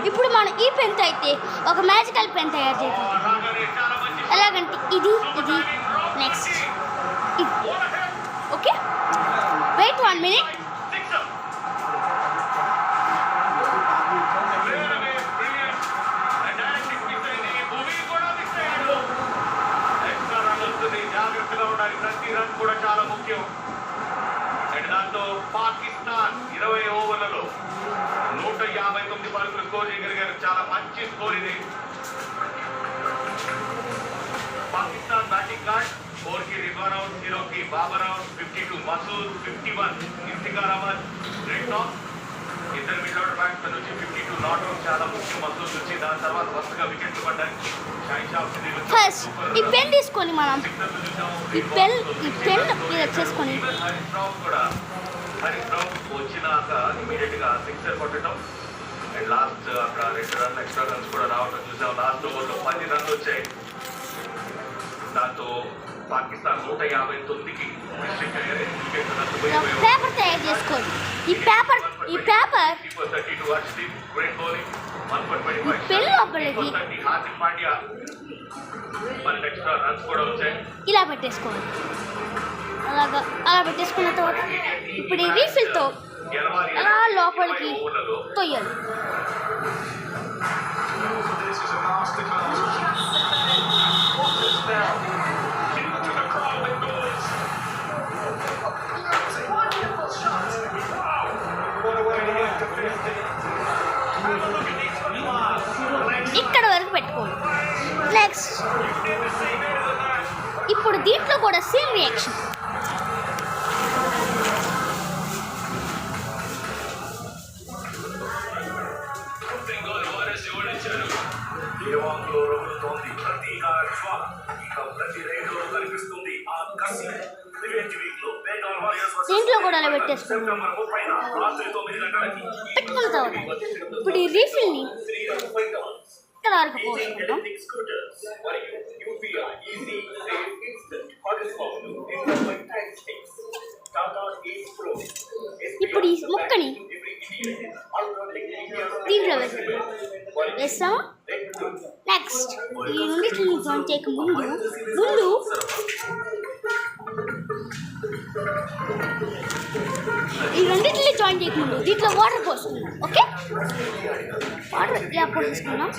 ఇప్పుడు మనం ఈ పెన్తో అయితే ఒక మ్యాజికల్ పెన్ తయారు చేద్దాం. ఎలాగంటే ఇది నెక్స్ట్ ఇది. Okay, wait 1 minute. ప్రతి రన్ కూడా చాలా ముఖ్యం. అండ్ దాంతో పాకిస్తాన్ 20 ఓవర్లలో 159 పరుగులు స్కోర్ చేయగలిగారు. చాలా మంచి స్కోర్ ఇది. పాకిస్తాన్ బ్యాటింగ్ కార్డ్ 4 కి రిజ్వాన్ అవుట్, 0 కి బాబర్ అవుట్, 52 మసూద్, 51 ఇఫ్తిఖార్ అహ్మద్, రెడ్ టాప్. ఇద్దరు మిడ్ ఆర్డర్ బ్యాట్స్మెన్ నుంచి 52 నాట్ అవుట్, చాలా ముఖ్యం మసూద్ నుంచి. దాని తర్వాత వరుసగా వికెట్లు పడ్డాయి. ఫస్ట్ ఈ పెన్ తీసుకొని మనం ఈ పెన్ మీద చేసుకొని వచ్చినాక ఇమీడియట్ గా సిక్సర్ కొట్టడం. అండ్ లాస్ట్ అక్కడ 2 రన్లు ఎక్స్ట్రా రన్స్ కూడా రావడం చూసాం. లాస్ట్ ఓవర్లో 10 రన్లు వచ్చాయి. దాంతో పాకిస్తాన్ 159కి డిస్ట్రిక్ట్ అయ్యారు. పేపర్ తయారు చేసుకోండి. ఈ పేపర్ ఇలా పెట్టేసుకోండి. అలా పెట్టేసుకున్న తర్వాత ఇప్పుడు ఈ రీఫిల్తో అలా లోపలికి తొయ్యాలి. ఇక్కడ వరకు పెట్టుకోండి. నెక్స్ట్ ఇప్పుడు దీంట్లో కూడా సేమ్ రియాక్షన్. దీంట్లో కూడా అలా పెట్టేసుకున్నాం. పెట్టుకున్న తర్వాత ఇప్పుడు ఈ రీఫిల్ని ఇక్కడ వరకు పోసుకుంటాం. ఇప్పుడు ఈ ముక్కని దీంట్లో వేస్తాము. నెక్స్ట్ ఈ రెండింటిని జాయిన్ చేయక ముందు దీంట్లో వాటర్ పోసుకున్నాం. ఓకే, వాటర్ ఇలా పోసుకున్నాం.